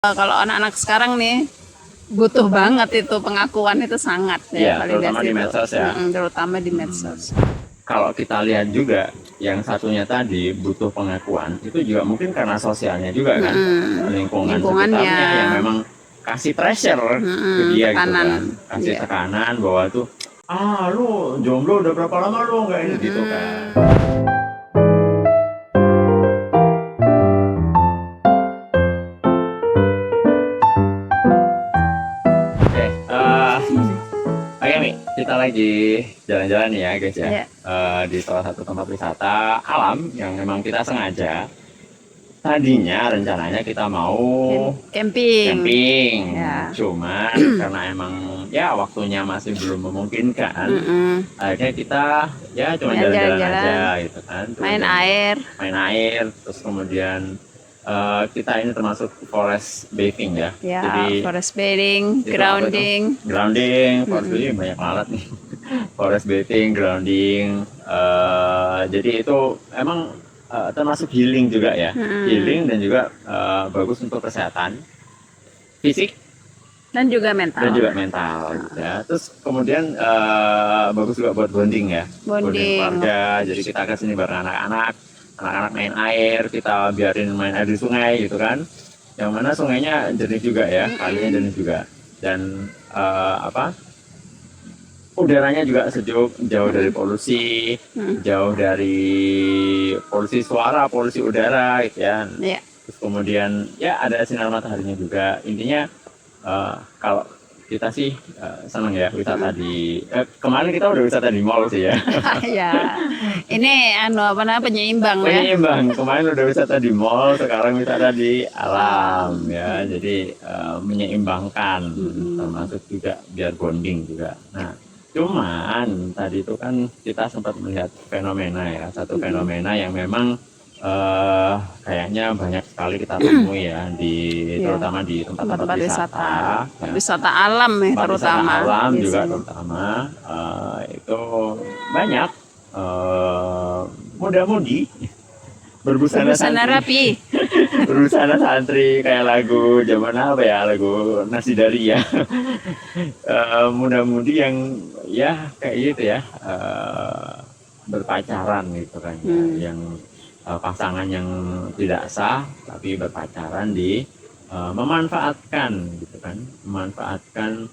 Kalau anak-anak sekarang nih butuh banget itu pengakuan itu sangat Iya, validasi terutama di itu. medsos ya. Terutama di medsos. Kalau kita lihat juga yang satunya tadi butuh pengakuan, itu juga mungkin karena sosialnya juga kan, lingkungan Lingkungannya. sekitarnya yang memang kasih pressure ke dia gitu Tekanan. kan, kasih Iya. tekanan bahwa tuh lu jomblo udah berapa lama lu nggak ini gitu kan. Oke Mi, kita lagi jalan-jalan nih ya guys ya. Iya. Di salah satu tempat wisata alam yang memang kita sengaja. Tadinya rencananya kita mau camping, Ya. cuman karena emang ya waktunya masih belum memungkinkan, akhirnya kita ya cuma Ya, jalan-jalan jalan-jalan. aja gitu kan. Cuma Main air. main air, terus kemudian kita ini termasuk forest bathing ya. Ya, Jadi forest bathing, itu apa itu? Grounding, forest bathing banyak banget nih. Forest bathing, grounding. Jadi itu emang termasuk healing juga ya. Healing dan juga bagus untuk kesehatan fisik dan juga mental. Gitu ya. Terus kemudian bagus juga buat bonding ya. Bonding. Keluarga. Jadi kita ke sini bareng anak-anak main air, kita biarin main air di sungai gitu kan. Yang mana sungainya jernih juga ya, kalinya jernih juga. Dan udaranya juga sejuk, jauh dari polusi, jauh dari polusi suara, polusi udara gitu ya. Iya. Terus kemudian ya ada sinar mataharinya juga. Intinya kalau kita sih senang ya wisata di kemarin kita udah wisata di mall sih ya. Ya. Ini penyeimbang ya. Penyeimbang. Kemarin udah wisata di mall, sekarang wisata di alam ya. Jadi menyeimbangkan, termasuk juga biar bonding juga. Nah, cuman tadi itu kan kita sempat melihat fenomena ya, satu fenomena yang memang kayaknya banyak sekali kita temui ya terutama di tempat-tempat wisata. Ya. Wisata alam ya terutama. Wisata alam juga terutama itu banyak muda-mudi berbusana rapi. berbusana santri kayak lagu zaman apa ya, lagu Nasi Dari ya. Muda-mudi yang ya kayak gitu ya, berpacaran gitu kan ya. Yang pasangan yang tidak sah tapi berpacaran memanfaatkan gitu kan, memanfaatkan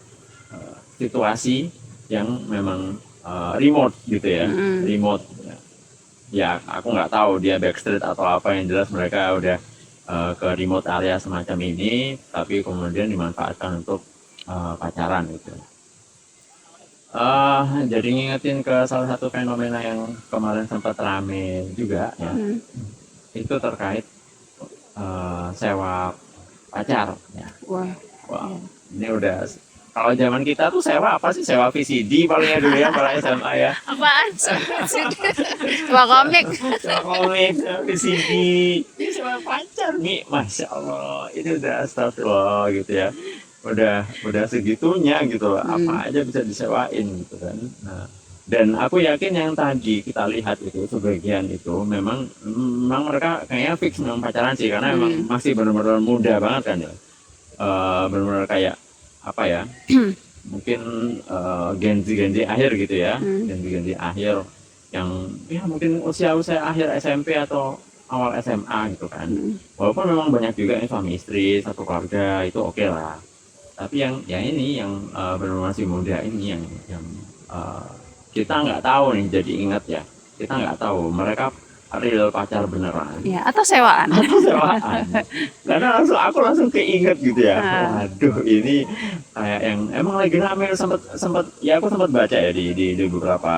situasi yang memang remote gitu ya, remote ya. Aku nggak tahu dia backstreet atau apa, yang jelas mereka udah ke remote area semacam ini, tapi kemudian dimanfaatkan untuk pacaran gitu. Jadi ngingetin ke salah satu fenomena yang kemarin sempat rame juga ya. Itu terkait sewa pacar ya. Wah. Ini udah, kalau zaman kita tuh sewa apa sih? Sewa VCD palingnya dulu ya, para SMA ya. Apaan? Sewa komik. Sewa komik, sewa VCD. Ini sewa pacar nih, Masya Allah. Ini udah astagfirullah gitu ya. Udah segitunya gitu loh, apa aja bisa disewain gitu kan. Nah, dan aku yakin yang tadi kita lihat itu sebagian itu memang mereka kayaknya fix memang pacaran sih, karena memang masih benar-benar muda banget kan ya. Benar-benar kayak apa ya, mungkin Gen Z akhir gitu ya, Gen Z akhir yang ya mungkin usia akhir SMP atau awal SMA gitu kan. Walaupun memang banyak juga yang suami istri satu keluarga, itu oke lah. Tapi yang ini yang benar-benar masih muda ini yang kita nggak tahu nih, jadi ingat ya, kita nggak tahu mereka real pacar beneran ya atau sewaan. Karena aku langsung keinget gitu ya. Waduh, ini kayak yang emang lagi rame, sempat ya, aku sempat baca ya di beberapa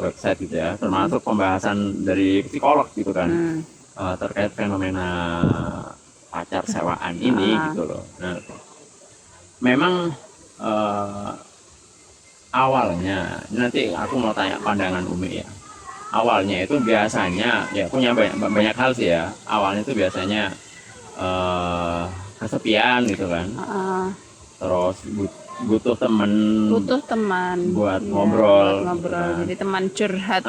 website gitu ya, termasuk pembahasan dari psikolog gitu kan, terkait fenomena pacar sewaan ini gitu loh. Nah, memang awalnya, nanti aku mau tanya pandangan Umi ya. Awalnya itu biasanya ya punya banyak hal sih ya. Awalnya itu biasanya kesepian gitu kan. Terus butuh teman buat ngobrol gitu kan. Jadi teman curhat.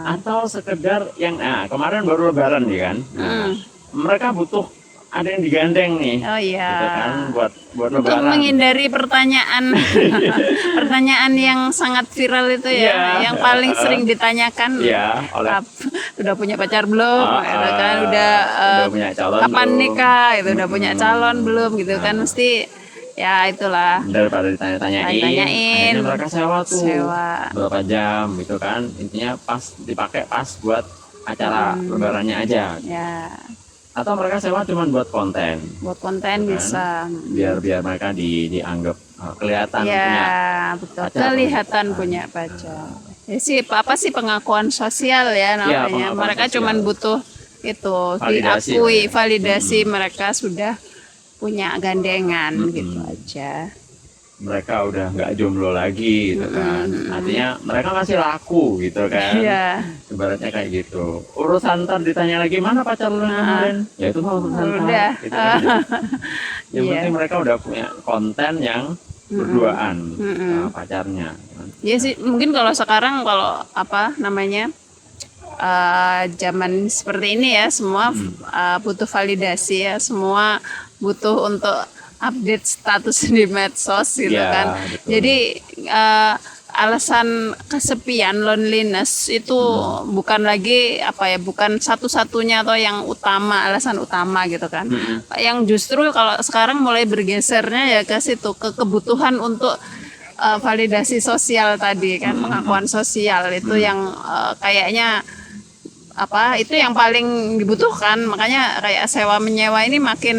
Atau sekedar yang kemarin baru lebaran ya kan. Mereka butuh ada yang digandeng nih. Oh iya. Gitu kan buat Untuk lebaran. menghindari pertanyaan pertanyaan yang sangat viral itu ya, Iya, yang paling sering ditanyakan, Iya, oleh udah punya pacar belum, gitu kan, udah punya calon kapan belum? nikah, itu udah punya calon belum, gitu kan, mesti ya itulah. Daripada ditanya-tanyain, Tanyain. akhirnya mereka sewa tuh Sewa. berapa jam gitu kan, intinya pas dipakai pas buat acara lebarannya aja, Ya, atau mereka sewa cuma buat konten, buat konten bisa. biar mereka dianggap kelihatan punya Ya, betul. pacar. Kelihatan punya pacar. Ya sih, apa sih pengakuan sosial ya namanya. pengakuan Mereka sosial. cuman butuh itu Validasi diakui, lah ya. validasi mereka sudah punya gandengan gitu aja. mereka udah nggak jomblo lagi gitu kan, artinya mereka masih laku gitu kan. Iya. Ibaratnya kayak gitu. Urusan ntar ditanya lagi mana pacar lu yang kemarin? Ya itu mah urusan ntar, Udah. gitu kan. Yang Iya. penting mereka udah punya konten yang berduaan pacarnya. Ya sih, mungkin kalau sekarang kalau apa namanya zaman seperti ini ya, semua butuh validasi ya, semua butuh untuk update status di medsos gitu Ya, kan. betul. Jadi alasan kesepian, loneliness itu bukan lagi apa ya, bukan satu-satunya atau yang utama, alasan utama gitu kan. Yang justru kalau sekarang mulai bergesernya ya ke situ, ke kebutuhan untuk validasi sosial tadi kan, pengakuan sosial itu yang kayaknya apa itu yang paling dibutuhkan, makanya kayak sewa menyewa ini makin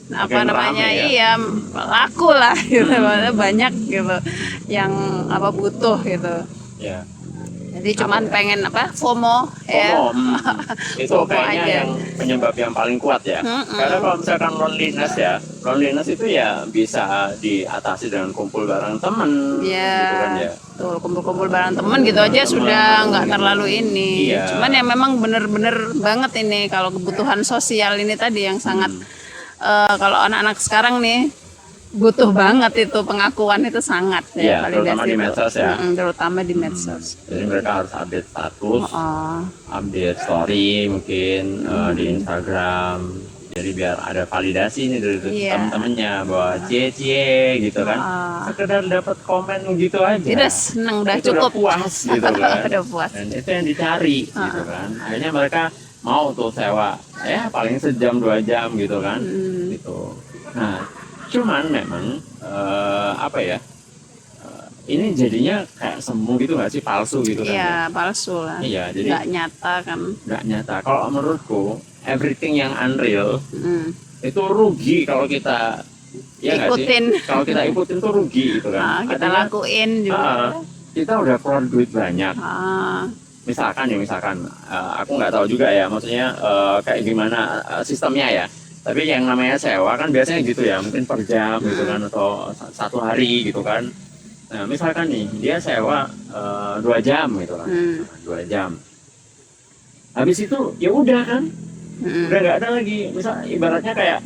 apa Makin namanya rame ya. iya laku lah gitu, banyak gitu yang apa butuh gitu, Ya. jadi cuman pengen apa FOMO ya. Itu FOMO kayaknya aja. yang penyebab yang paling kuat ya. Karena kalau misalkan loneliness itu ya bisa diatasi dengan kumpul bareng temen, Ya, gitu kan ya. tuh kumpul-kumpul bareng teman gitu aja sudah nggak terlalu ini. Iya. Cuman ya memang bener-bener banget ini kalau kebutuhan sosial ini tadi yang sangat kalau anak-anak sekarang nih butuh banget itu pengakuan itu sangat Iya, ya, terutama di itu. medsos ya. Terutama di medsos. Jadi mereka harus update status, Oh, update story mungkin di Instagram. Jadi biar ada validasi nih dari Iya. teman-temannya bahwa cie gitu kan. Sekedar dapat komen gitu aja. udah seneng, udah Itu cukup. udah puas gitu kan. Udah puas. Dan itu yang dicari gitu kan. Akhirnya mereka mau tuh sewa ya paling sejam 2 jam gitu kan. Gitu. Nah, cuman memang apa ya? Ini jadinya kayak semu gitu nggak sih, palsu gitu kan? Iya, palsu lah. Iya, jadi Nggak nyata kan. nggak nyata. Kalau menurutku, everything yang unreal Mm. itu rugi kalau kita ya nggak sih? Ikutin. Kalau kita ikutin tuh rugi gitu kan. Kita Artinya, lakuin juga. kita udah keluar duit banyak. Ah, Misalkan aku nggak tahu juga ya, maksudnya kayak gimana sistemnya ya. Tapi yang namanya sewa kan biasanya gitu ya, mungkin per jam gitu kan, atau 1 hari gitu kan. Nah, misalkan nih dia sewa 2 jam gitu kan, 2 jam. Habis itu ya udah kan, udah nggak ada lagi. Misal ibaratnya kayak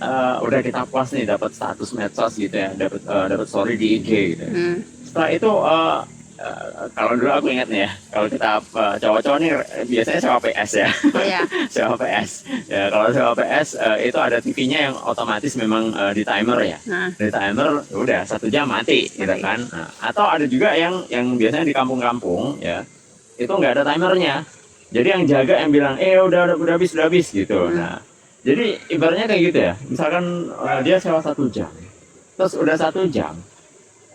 udah kita puas nih dapat status medsos gitu ya, dapat story di IG gitu. Setelah itu kalau dulu aku ingat nih ya, kalau kita cowok-cowok nih biasanya sewa PS ya. Iya. Sewa PS. Ya, kalau sewa PS itu ada TV-nya yang otomatis memang di timer ya. Nah. Di timer ya udah 1 jam mati gitu kan. Nah, atau ada juga yang biasanya di kampung-kampung ya, itu nggak ada timernya. Jadi yang jaga yang bilang udah habis gitu. Nah, jadi ibaratnya kayak gitu ya. Misalkan dia sewa 1 jam. Terus udah 1 jam.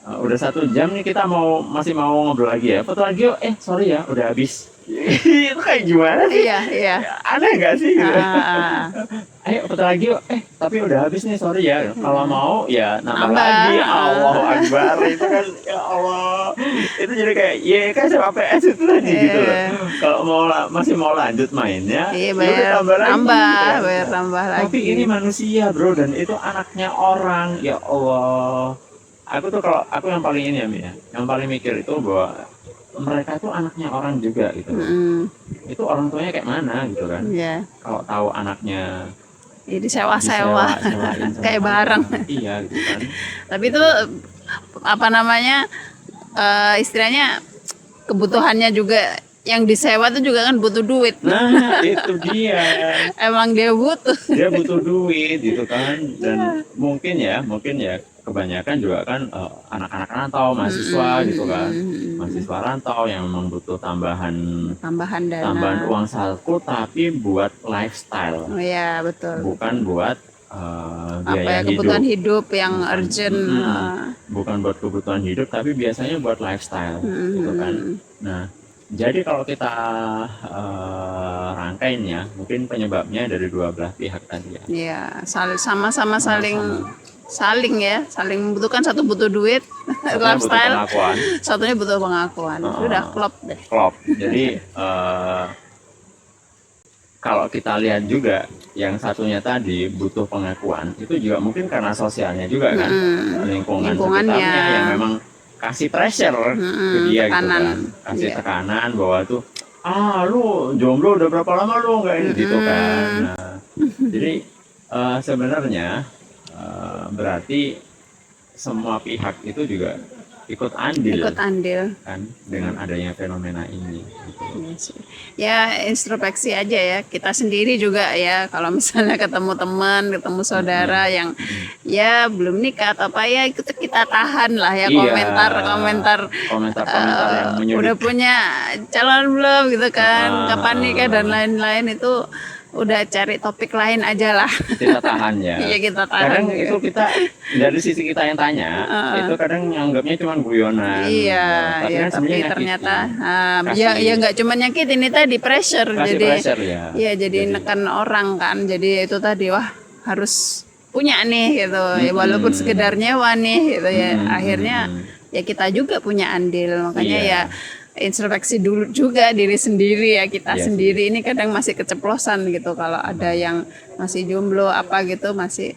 Udah 1 jam nih kita masih mau ngobrol lagi ya. Foto lagi yuk, sorry ya udah habis. Itu kayak gimana sih? Iya. Aneh nggak sih gitu? Ah. Ayo foto lagi yuk, tapi udah habis nih, sorry ya. Kalau mau ya nambah Nambah. lagi. Allahu Akbar. Itu kan ya Allah. Itu jadi kayak kan sewa PS itu tadi gitu loh. Kalau masih mau lanjut mainnya, Iya, ya udah bayar tambah lagi. bayar tambah lagi. Tapi ini manusia bro, dan itu anaknya orang. Ya Allah. Aku tuh kalau aku yang paling ini ya Mi, ya, yang paling mikir itu bahwa mereka itu anaknya orang juga gitu. Itu orang tuanya kayak mana gitu kan? Iya. Kalau tahu anaknya Jadi sewa-sewa disewain sama kayak orang. barang. Iya gitu kan. Tapi itu apa namanya istilahnya kebutuhannya juga yang disewa tuh juga kan butuh duit. Nah, itu dia. Emang dia butuh. Dia butuh duit gitu kan. Dan mungkin ya kebanyakan juga kan anak-anak rantau, mahasiswa gitu kan. Mahasiswa rantau yang memang butuh tambahan Dana. uang saku tapi buat lifestyle. Oh ya, betul. Bukan buat Apa biaya ya, kebutuhan hidup. hidup yang urgent. Bukan buat kebutuhan hidup tapi biasanya buat lifestyle gitu kan. Nah, jadi kalau kita rangkain ya, mungkin penyebabnya dari dua belah pihak tadi ya. Iya, sama-sama saling membutuhkan. Satu butuh duit, Satunya butuh lifestyle, pengakuan, satunya butuh pengakuan. Udah klop deh. klop. Jadi kalau kita lihat juga yang satunya tadi butuh pengakuan, itu juga mungkin karena sosialnya juga kan, lingkungannya sekitarnya yang memang kasih pressure ke dia gitu kan, kasih tekanan bahwa tuh lu jomblo udah berapa lama lu nggak ini gitu kan. Nah, jadi sebenarnya berarti semua pihak itu juga ikut andil kan dengan adanya fenomena ini gitu. Ya introspeksi aja ya, kita sendiri juga ya, kalau misalnya ketemu teman, ketemu saudara yang ya belum nikah atau apa ya, itu kita tahan lah ya, komentar yang menyudutkan. udah punya calon belum gitu kan, kapan nikah dan lain-lain, itu udah cari topik lain aja lah. Kita tahan ya. Iya, kita tahan. Kadang itu kita dari sisi kita yang tanya, itu kadang nganggapnya cuma guyonan. Iya, tapi ya, kan tapi ternyata ya nggak cuma nyakitin, ini tadi pressure. Kasih Jadi pressure ya. Iya, jadi neken orang kan. Jadi itu tadi, wah harus punya nih gitu. Ya, walaupun sekedar nyewa nih gitu ya. Akhirnya ya kita juga punya andil. Makanya ya introspeksi dulu juga diri sendiri ya, kita sendiri ini kadang masih keceplosan gitu, kalau ada yang masih jomblo apa gitu masih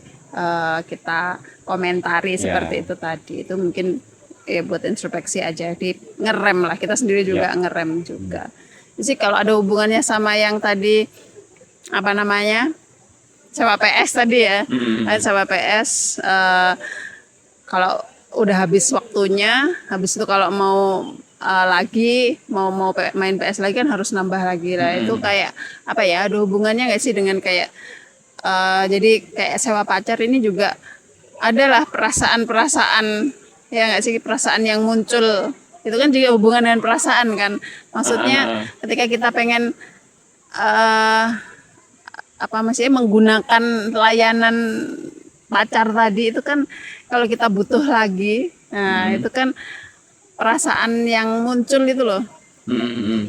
kita komentari seperti itu tadi. Itu mungkin ya buat introspeksi aja, di ngerem lah, kita sendiri juga ngerem juga. Jadi kalau ada hubungannya sama yang tadi apa namanya, sewa PS tadi ya, sewa PS, kalau udah habis waktunya, habis itu kalau mau lagi mau main PS lagi kan harus nambah lagi lah. Itu kayak apa ya, ada hubungannya nggak sih dengan kayak jadi kayak sewa pacar ini juga adalah perasaan ya nggak sih, perasaan yang muncul itu kan juga hubungan dengan perasaan kan. Maksudnya ketika kita pengen menggunakan layanan pacar tadi itu kan, kalau kita butuh lagi, nah itu kan perasaan yang muncul itu loh.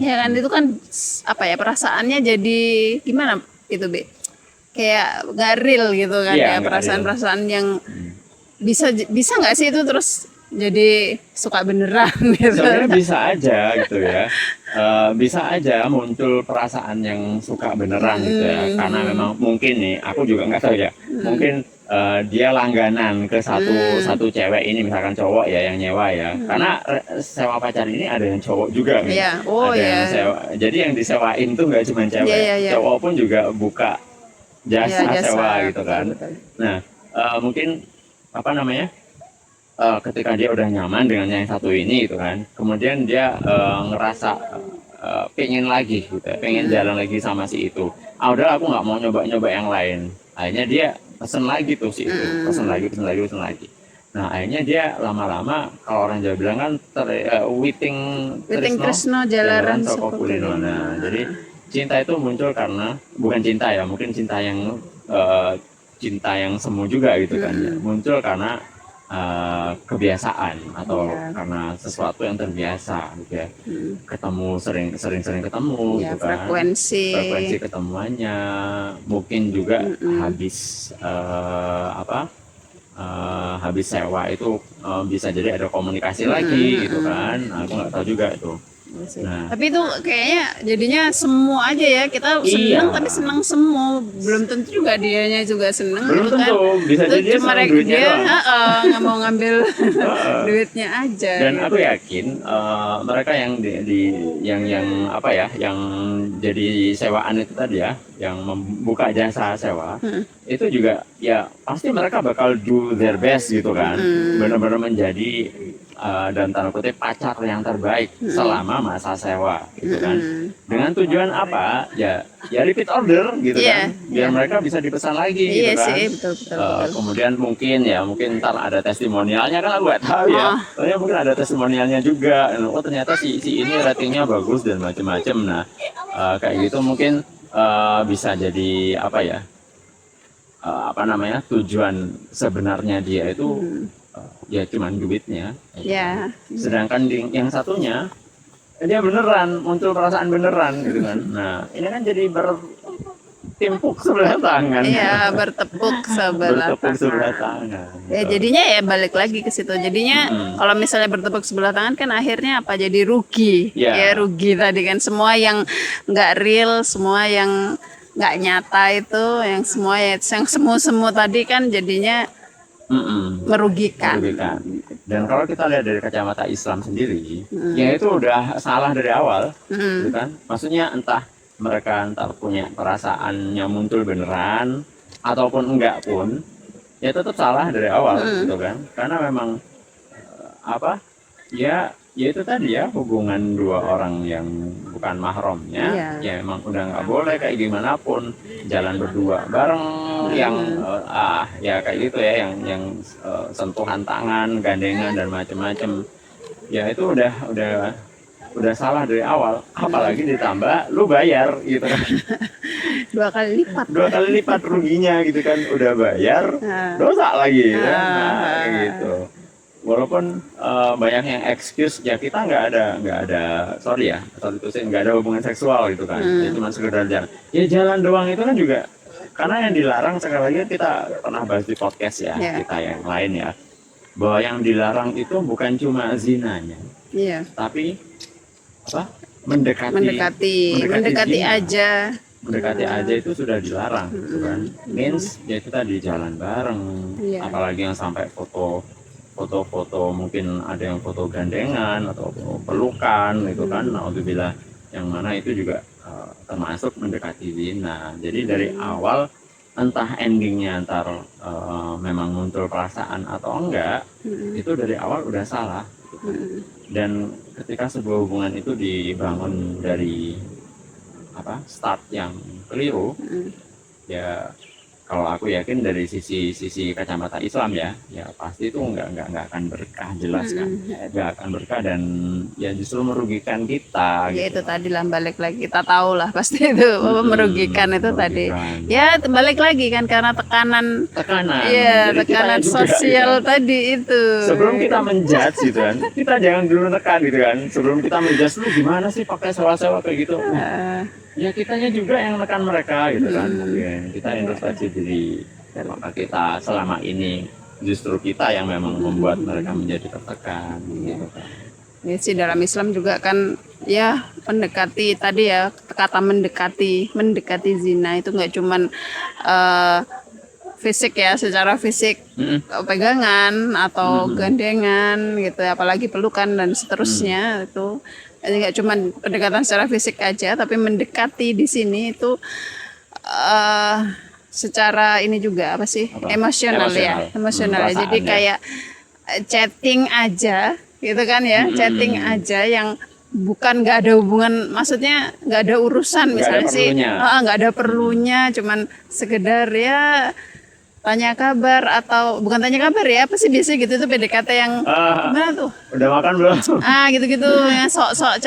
Ya kan, itu kan apa ya, perasaannya jadi gimana itu Be, kayak nggak real gitu kan ya, perasaan-perasaan yang bisa nggak sih itu terus jadi suka beneran gitu. Sebenarnya bisa aja gitu ya, bisa aja muncul perasaan yang suka beneran gitu ya, karena memang mungkin nih, aku juga nggak tahu ya, mungkin dia langganan ke satu cewek ini, misalkan cowok ya yang nyewa ya, karena sewa pacar ini ada yang cowok juga kan, yang sewa, jadi yang disewain tuh nggak cuma cewek, cowok pun juga buka jasa sewa gitu kan. Nah mungkin apa namanya, ketika dia udah nyaman dengan yang satu ini gitu kan, kemudian dia ngerasa pengen lagi gitu, pengen jalan lagi sama si itu. Udah aku nggak mau nyoba yang lain. Akhirnya dia pesen lagi tuh si itu, pesen lagi. Nah akhirnya dia lama-lama, kalau orang Jawa bilang kan witing tresno jalaran saka kulino. Nah jadi cinta itu muncul karena, bukan cinta ya, mungkin cinta yang semu juga gitu kan ya, muncul karena kebiasaan atau karena sesuatu yang terbiasa gitu ya, ketemu sering ketemu gitu kan, frekuensi ketemuannya, mungkin juga habis habis sewa itu bisa jadi ada komunikasi lagi gitu kan. Aku nggak tahu juga itu. Nah, tapi itu kayaknya jadinya semu aja ya, kita seneng tapi seneng semu, belum tentu juga dianya juga seneng. Belum gitu tentu, kan. bisa jadi dia seneng duitnya doang. Nggak mau ngambil duitnya aja. Dan gitu. aku yakin mereka yang yang jadi sewaan itu tadi ya, yang membuka jasa sewa, itu juga ya pasti mereka bakal do their best gitu kan, benar-benar menjadi dalam tanda kutip pacar yang terbaik selama masa sewa gitu kan. Dengan tujuan apa? Ya repeat order gitu kan. Biar mereka bisa dipesan lagi Iya gitu kan. sih, betul. Kemudian mungkin ntar ada testimonialnya kan, aku nggak tahu ya. Soalnya mungkin ada testimonialnya juga. Oh ternyata si ini ratingnya bagus dan macam-macam. Nah kayak gitu mungkin bisa jadi apa ya? Tujuan sebenarnya dia itu ya cuman duitnya. Ya. Sedangkan yang satunya dia beneran muncul perasaan beneran gitu kan. Nah ini kan jadi bertimpuk sebelah tangan. Iya, bertepuk sebelah tangan. Ya jadinya ya balik lagi ke situ. Jadinya kalau misalnya bertepuk sebelah tangan kan akhirnya apa? Jadi rugi. Ya rugi tadi kan, semua yang nggak real, semua yang nggak nyata itu, yang semua yang semu tadi kan jadinya merugikan. Dan kalau kita lihat dari kacamata Islam sendiri, ya itu udah salah dari awal, gitu kan? Maksudnya entah mereka punya perasaannya muncul beneran ataupun enggak pun, ya tetap salah dari awal, gitu kan? Karena memang ya itu tadi ya, hubungan dua orang yang bukan mahramnya, ya emang udah nggak boleh kayak gimana pun jalan berdua bareng, yang ya kayak gitu ya, yang sentuhan tangan, gandengan dan macam-macam, ya itu udah salah dari awal. Apalagi ditambah lu bayar gitu kan. dua kali lipat ruginya gitu kan, udah bayar dosa lagi ya. Nah, gitu. Walaupun banyak yang excuse, ya kita nggak ada sorry itu sih nggak ada hubungan seksual gitu kan, ya cuma sekedar jalan. Ya jalan doang itu kan juga, karena yang dilarang, sekali lagi kita pernah bahas di podcast kita yang lain ya, bahwa yang dilarang itu bukan cuma zinanya, tapi mendekati aja. Mendekati aja itu sudah dilarang, gitu kan. Means ya kita di jalan bareng, apalagi yang sampai foto-foto, mungkin ada yang foto gandengan atau pelukan gitu kan, naudzubillah, yang mana itu juga termasuk mendekati zina. Jadi dari awal entah endingnya memang muncul perasaan atau enggak, itu dari awal udah salah gitu. Dan ketika sebuah hubungan itu dibangun dari start yang keliru, ya kalau aku yakin dari sisi kacamata Islam ya pasti itu nggak akan berkah, jelas kan, nggak akan berkah, dan ya justru merugikan kita. Ya gitu. itu tadi lah, balik lagi, kita tahu lah pasti itu merugikan itu tadi. Ya balik lagi kan, karena tekanan sosial juga, tadi itu. Sebelum kita menjudge gitu kan, kita jangan dulu tekan gitu kan. Sebelum kita menjudge, lu gimana sih pakai sewa-sewa kayak gitu? Ya kitanya juga yang menekan mereka gitu kan. Mungkin kita introspeksi diri, maka kita selama ini justru kita yang memang membuat mereka menjadi tertekan gitu kan. Ini sih dalam Islam juga kan ya, mendekati tadi ya, kata mendekati zina itu nggak cuman fisik ya, secara fisik pegangan atau gandengan gitu, apalagi pelukan dan seterusnya itu. Jadi nggak cuma pendekatan secara fisik aja, tapi mendekati di sini itu secara ini juga emosional ya. Jadi kayak chatting aja gitu kan ya, chatting aja yang bukan, nggak ada hubungan, maksudnya nggak ada urusan, misalnya nggak ada perlunya, cuman sekedar ya tanya kabar, atau bukan tanya kabar ya, apa sih biasanya gitu tuh PDKT yang gimana tuh? Udah makan belum? Gitu yang sok-sok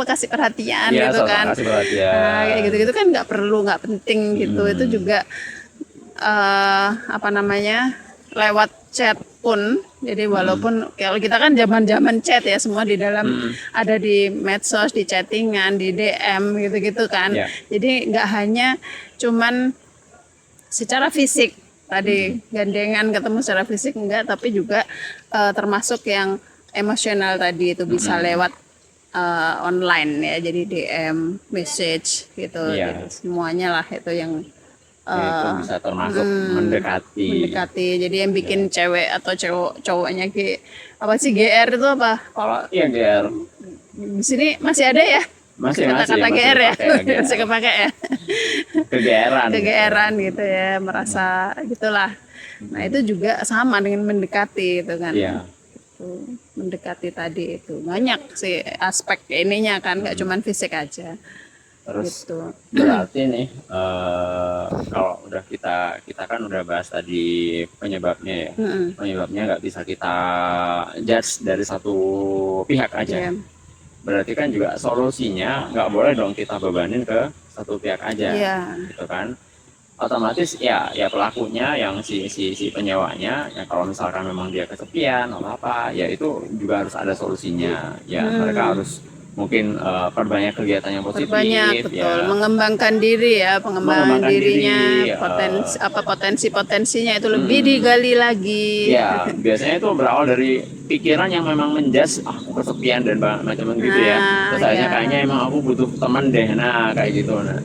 kasih perhatian gitu kan. Kasih perhatian. Kayak gitu kan nggak perlu, nggak penting gitu. Itu juga lewat chat pun. Jadi walaupun kalau kita kan zaman chat ya, semua di dalam ada di medsos, di chattingan, di DM gitu kan. Jadi nggak hanya cuman secara fisik tadi gandengan ketemu secara fisik, enggak, tapi juga termasuk yang emosional tadi itu bisa lewat online ya, jadi DM, message gitu, gitu. Semuanya lah itu yang itu bisa termasuk mendekati. Jadi yang bikin cewek atau cowoknya GR itu apa? Kalau GR di sini masih ada ya? Kata-kata GR ya, masih kepake ya. Kegeeran gitu ya, merasa gitulah. Nah itu juga sama dengan mendekati gitu kan. gitu, mendekati tadi itu banyak sih aspek ininya kan, nggak cuman fisik aja Terus gitu. berarti nih kalau udah kita kan udah bahas tadi penyebabnya ya. Mm-mm. Penyebabnya nggak bisa kita judge dari satu pihak aja. Iya. Berarti kan juga solusinya nggak boleh dong kita bebanin ke satu pihak aja, Iya. gitu kan? Otomatis ya pelakunya yang si penyewanya, ya kalau misalkan memang dia kesepian atau apa, ya itu juga harus ada solusinya. Ya mereka harus mungkin perbanyak kegiatan yang positif, Perbanyak, betul, ya mengembangkan diri ya, pengembangan mengembangkan dirinya, diri, potensi-potensinya itu lebih digali lagi. ya biasanya itu berawal dari pikiran yang memang menjas aku kesepian dan macam gitu ya. Terus akhirnya ya. kayaknya emang aku butuh teman deh, nah kayak gitu. Nah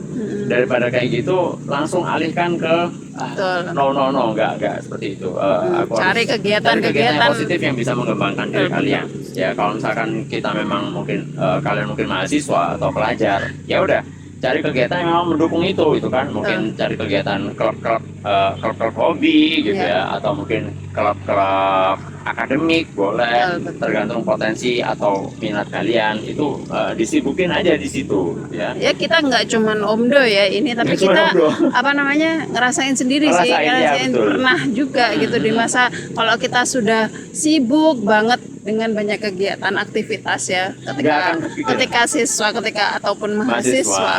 daripada kayak gitu langsung alihkan ke Betul. no nggak seperti itu. Aku harus Cari cari kegiatan-kegiatan yang positif yang bisa mengembangkan diri kalian. Ya kalau misalkan kita memang mungkin kalian mungkin mahasiswa atau pelajar, ya udah cari kegiatan yang memang mendukung itu kan. Mungkin cari kegiatan klub hobi gitu ya, atau mungkin klub akademik boleh, Betul. tergantung potensi atau minat kalian itu disibukin aja di situ ya. ya. Kita nggak cuman omdo ya ini, tapi Nggak cuman kita omdo. apa namanya ngerasain sendiri sih, Ngerasain, ya, ngerasain betul. pernah juga gitu di masa kalau kita sudah sibuk banget dengan banyak kegiatan aktivitas ya, Nggak akan ketika kepikiran. siswa atau mahasiswa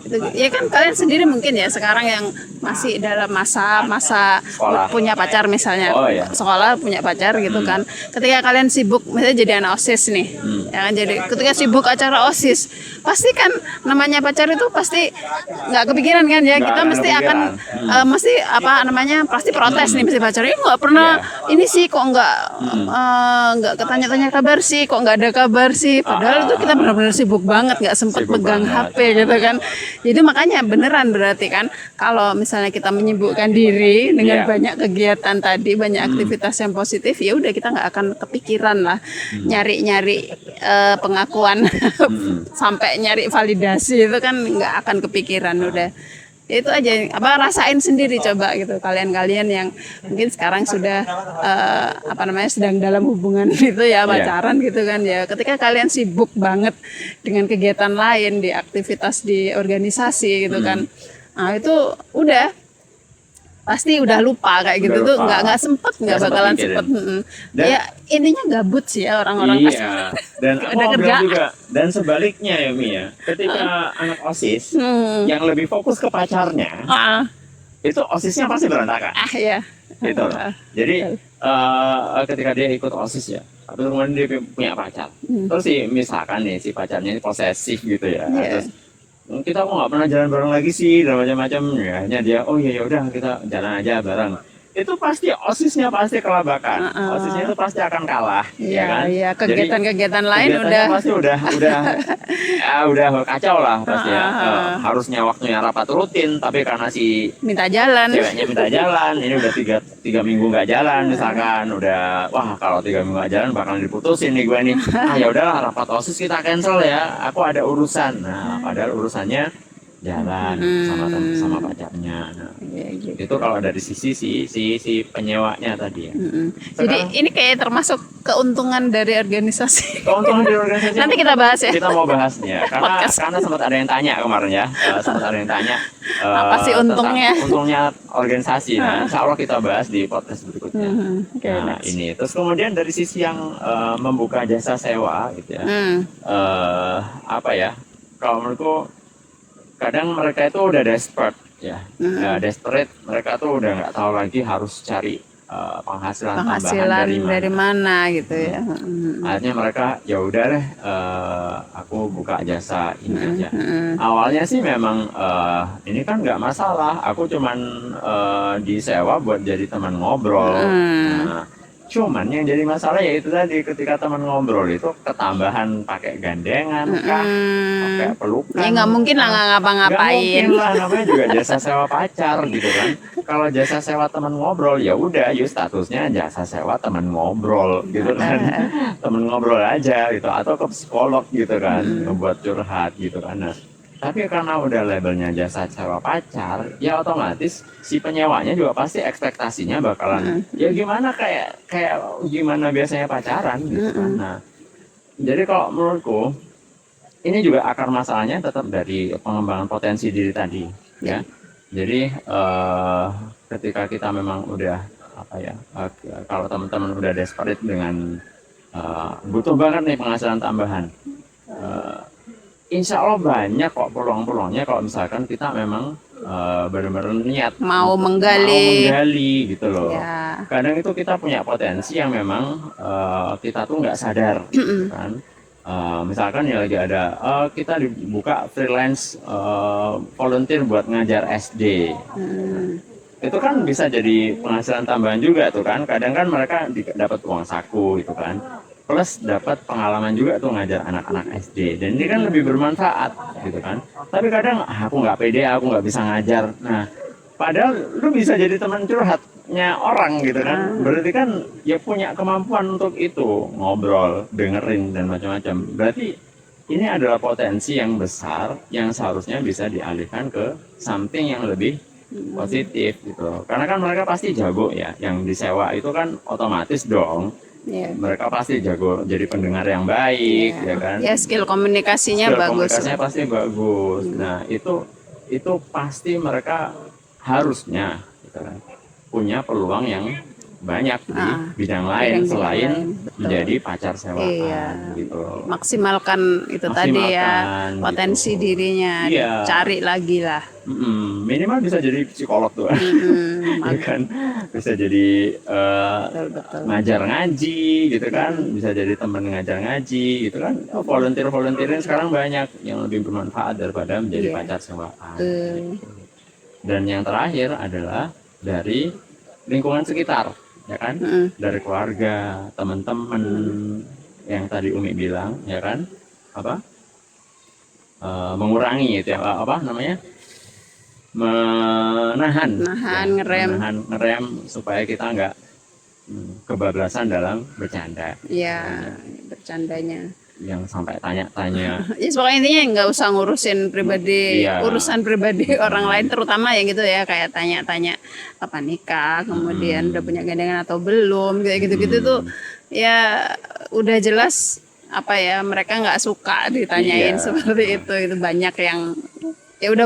itu ya kan kalian sendiri mungkin ya sekarang yang masih dalam masa Sekolah. punya pacar misalnya, Oh, iya. sekolah punya pacar gitu kan, ketika kalian sibuk misalnya jadi anak OSIS nih, ya kan, jadi ketika sibuk acara OSIS pasti kan namanya pacar itu pasti nggak kepikiran kan ya, Nggak kita akan mesti kepikiran. akan mesti apa namanya pasti protes nih, mesti pacar ini nggak pernah ini sih kok nggak ketanya-tanya kabar sih, kok nggak ada kabar sih, padahal itu kita benar-benar sibuk banget, nggak sempat Sibuk pegang banget. HP gitu kan. Jadi makanya beneran berarti kan kalau misalnya kita menyibukkan diri dengan Iya. banyak kegiatan tadi, banyak aktivitas yang positif, ya udah kita nggak akan kepikiran lah nyari-nyari pengakuan sampai nyari validasi, itu kan nggak akan kepikiran udah. Ya itu aja, rasain sendiri coba gitu kalian-kalian yang mungkin sekarang sudah sedang dalam hubungan itu ya, pacaran gitu kan ya, ketika kalian sibuk banget dengan kegiatan lain di aktivitas di organisasi gitu kan, nah itu udah pasti udah lupa kayak gitu Udah tuh, lupa. nggak sempet, nggak Nggak bakalan sempet sempet. Dan- Ya intinya gabut sih ya orang-orang Iya, dan aku Ada mau bilang kerjaan. juga, dan sebaliknya ya Mi ya, ketika anak OSIS yang lebih fokus ke pacarnya, itu OSISnya pasti berantakan, ya gitu loh. Jadi ketika dia ikut OSIS ya, tapi kemudian dia punya pacar, terus misalkan nih si pacarnya ini posesif gitu ya, Iya. terus kita kok nggak pernah jalan bareng lagi sih dan macam-macam, ya hanya dia oh iya ya udah kita jalan aja bareng, itu pasti OSISnya pasti kelabakan, OSISnya itu pasti akan kalah, ya kan? Iya, Jadi, kegiatan-kegiatan lain kegiatannya udah pasti udah kacau lah pasti ya. Harusnya waktunya rapat rutin, tapi karena si minta jalan. ceweknya minta jalan, ini udah tiga minggu nggak jalan misalkan, udah wah kalau 3 minggu nggak jalan bakalan diputusin nih gue nih. Ya udahlah rapat OSIS kita cancel ya, aku ada urusan. Nah padahal urusannya jalan sama pacarnya. Nah, Iya, gitu. itu kalau dari sisi si penyewanya tadi ya. Jadi ini kayak termasuk keuntungan dari organisasi. Keuntungan di organisasi Nanti kita bahas ya. kita mau bahasnya karena Podcast. sempat ada yang tanya kemarin ya, sempat ada yang tanya Apa sih tentang untungnya? untungnya organisasi. Nah insya Allah kita bahas di podcast berikutnya. Oke, Nah next. ini terus kemudian dari sisi yang membuka jasa sewa gitu ya, apa ya, kalau menurutku kadang mereka itu udah desperate ya, desperate, mereka tuh udah nggak tahu lagi harus cari penghasilan tambahan Dari mana gitu ya. akhirnya mereka ya udah deh, aku buka jasa ini aja. Awalnya sih memang ini kan nggak masalah, aku cuman disewa buat jadi teman ngobrol. Nah, cuman yang jadi masalah ya itu tadi, ketika teman ngobrol itu ketambahan pakai gandengan kah, pakai pelukan. Ya nggak mungkin lah nggak Nggak ngapa-ngapain. mungkin lah, namanya juga jasa sewa pacar gitu kan. Kalau jasa sewa teman ngobrol ya udah, yuk statusnya jasa sewa teman ngobrol gitu kan. Teman ngobrol aja gitu, atau ke psikolog gitu kan, ngebuat curhat gitu kan. Nah, Tapi karena udah labelnya jasa sewa pacar, ya otomatis si penyewanya juga pasti ekspektasinya bakalan ya gimana kayak kayak gimana biasanya pacaran gitu kan. Nah, jadi kalau menurutku ini juga akar masalahnya tetap dari pengembangan potensi diri tadi, ya. Jadi ketika kita memang udah apa ya, kalau teman-teman udah desperate dengan butuh banget nih penghasilan tambahan. Insya Allah banyak kok peluang-peluangnya kalau misalkan kita memang benar-benar niat Mau untuk menggali gitu loh. Ya. Kadang itu kita punya potensi yang memang kita tuh nggak sadar, kan. Misalkan ya lagi ada kita dibuka freelance volunteer buat ngajar SD. Itu kan bisa jadi penghasilan tambahan juga tuh kan. Kadang kan mereka dapat uang saku gitu kan. Plus dapat pengalaman juga tuh ngajar anak-anak SD, dan ini kan lebih bermanfaat gitu kan. Tapi kadang aku nggak pede, aku nggak bisa ngajar. Nah, padahal lu bisa jadi teman curhatnya orang gitu kan. Berarti kan ya punya kemampuan untuk itu, ngobrol, dengerin dan macam-macam. Berarti ini adalah potensi yang besar yang seharusnya bisa dialihkan ke something yang lebih positif gitu. Karena kan mereka pasti jago ya, yang disewa itu kan otomatis dong. Mereka pasti jago jadi pendengar yang baik, ya kan? Ya, skill komunikasinya bagus. Komunikasinya pasti bagus. Nah, itu pasti mereka harusnya gitu kan, punya peluang yang banyak di bidang lain selain menjadi pacar sewaan gitu. Maksimalkan itu tadi ya, potensi gitu. Dirinya, cari lagi lah. Minimal bisa jadi psikolog tuh, ya kan? Bisa jadi ngajar ngaji gitu kan, bisa jadi teman ngajar ngaji gitu kan. Volunteer-volunteerin sekarang banyak yang lebih bermanfaat daripada menjadi pacar sewaan. Gitu. Dan yang terakhir adalah dari lingkungan sekitar, ya kan? Dari keluarga, teman-teman yang tadi Umi bilang, ya kan? Apa? Mengurangi itu ya, apa namanya? Menahan, ngerem supaya kita nggak kebablasan dalam bercanda. Iya, bercandanya. Yang sampai tanya-tanya. Ya, pokoknya intinya nggak usah ngurusin pribadi, urusan pribadi orang lain, terutama yang gitu ya, kayak tanya-tanya kapan nikah, kemudian udah punya gandengan atau belum, kayak gitu-gitu tuh ya udah jelas apa ya, mereka nggak suka ditanyain seperti itu banyak yang ya udah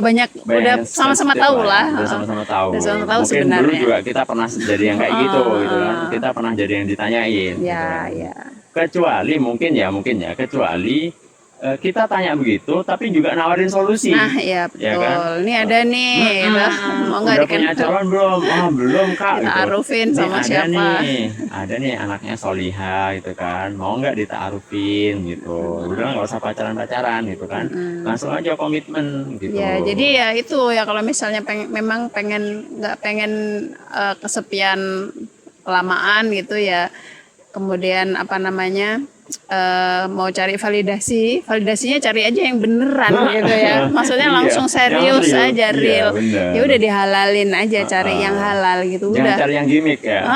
sama-sama tahu lah. Udah sama-sama tahu. Mungkin sebenarnya. Dulu juga kita pernah jadi yang kayak gitu kan. Kita pernah jadi yang ditanyain. Ya, gitu. Kecuali mungkin ya kecuali kita tanya begitu tapi juga nawarin solusi. Nah, iya betul. Ya kan? Ini ada nih, mau nggak udah punya calon belum? Belum Kak. Dita'arufin gitu. Sama siapa? Ada nih anaknya Soliha gitu kan. Mau nggak dita'arufin gitu. Udah nggak usah pacaran gitu kan. Langsung aja komitmen gitu. Ya, jadi ya itu ya, kalau misalnya memang nggak pengen kesepian kelamaan gitu ya. Kemudian apa namanya? Mau cari validasinya cari aja yang beneran gitu ya, maksudnya langsung serius aja, real. Ya udah dihalalin aja, cari yang halal gitu. Jangan udah cari yang gimmick ya.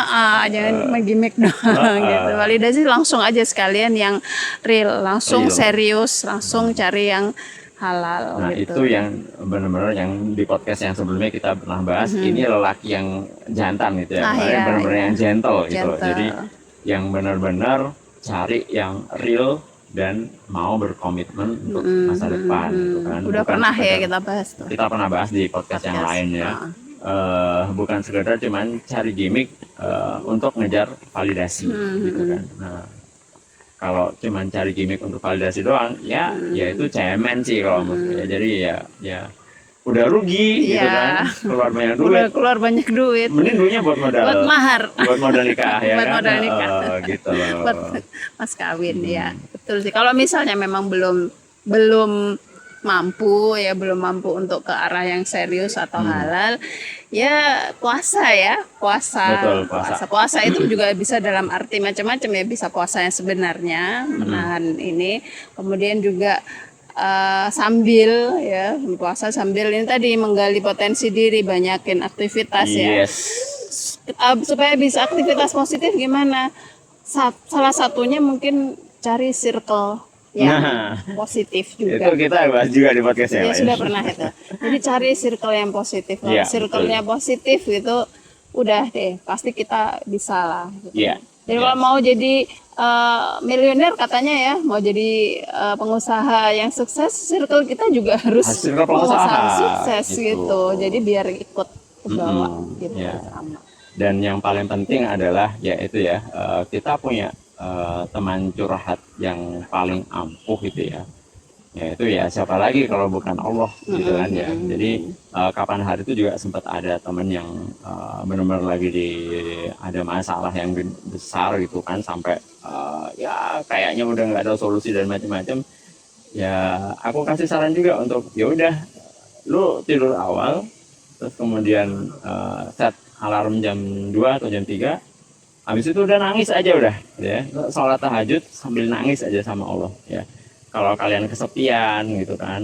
Jangan gimmick doang gitu. Validasi langsung aja sekalian yang real, langsung serius, langsung cari yang halal. Nah gitu. Itu yang benar-benar yang di podcast yang sebelumnya kita pernah bahas. Ini lelaki yang jantan gitu ya, benar-benar yang gentle gitu. Jadi yang benar-benar cari yang real dan mau berkomitmen untuk masa depan gitu kan. Udah pernah ya kita bahas tuh. Kita pernah bahas di podcast yang lain ya. Bukan sekedar cuman cari gimmick untuk ngejar validasi gitu kan. Nah, kalau cuman cari gimmick untuk validasi doang ya itu cemen sih kalau menurut saya. Jadi ya udah rugi gitu kan, keluar banyak duit. Keluar banyak duit. Mending duitnya buat mahar. Buat modal nikah ya. Buat kan? modal nikah. Gitu loh. Buat mas kawin ya. Betul sih. Kalau misalnya memang belum mampu untuk ke arah yang serius atau halal, ya puasa. Betul, Puasa itu juga bisa dalam arti macam-macam ya, bisa puasa yang sebenarnya menahan ini, kemudian juga sambil puasa sambil ini tadi menggali potensi diri, banyakin aktivitas ya. Supaya bisa aktivitas positif gimana? Salah satunya mungkin cari circle yang Nah, positif itu juga. kita bahas juga di podcast yang Ya lain. sudah pernah itu. Jadi cari circle yang positif. Kalau Iya, circle-nya positif gitu, udah deh pasti kita bisa lah. Gitu. Iya. Jadi Iya. kalau mau jadi miliuner katanya ya, mau jadi pengusaha yang sukses, circle kita juga harus Circle pengusaha, sukses gitu. gitu. Jadi biar ikut ke bawah gitu Iya. sama. Dan yang paling penting adalah yaitu ya kita punya teman curhat yang paling ampuh gitu ya. Yaitu ya siapa lagi kalau bukan Allah gitu kan ya. Jadi kapan hari itu juga sempat ada teman yang benar-benar lagi ada masalah yang besar gitu kan sampai ya kayaknya udah nggak ada solusi dan macam-macam. Ya aku kasih saran juga untuk ya udah lu tidur awal terus kemudian set alarm jam 2 atau jam 3. Habis itu udah nangis aja udah ya. Sholat tahajud sambil nangis aja sama Allah ya. Kalau kalian kesepian gitu kan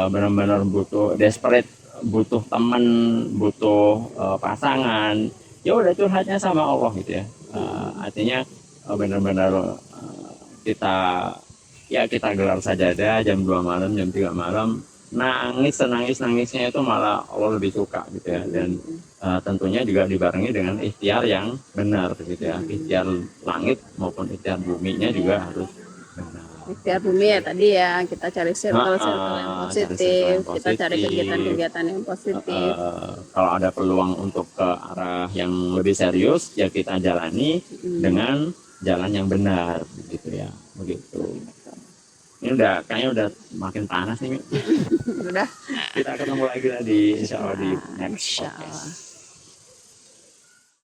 benar-benar butuh desperate, butuh teman, butuh pasangan, ya udah curhatnya sama Allah gitu ya. Artinya benar-benar kita kita gelar sajadah jam 2 malam, jam 3 malam, nangis senangis-nangisnya itu malah Allah lebih suka gitu ya. Dan tentunya juga dibarengi dengan ikhtiar yang benar gitu ya. Ikhtiar langit maupun ikhtiar buminya juga harus benar. Ikhtiar bumi ya tadi ya, kita cari circle-circle yang positif, kita cari kegiatan-kegiatan yang positif. Kalau ada peluang untuk ke arah yang lebih serius ya kita jalani dengan jalan yang benar gitu ya, begitu. Ini kayaknya udah makin panas nih. Udah. Kita ketemu lagi lah di insya Allah di next podcast.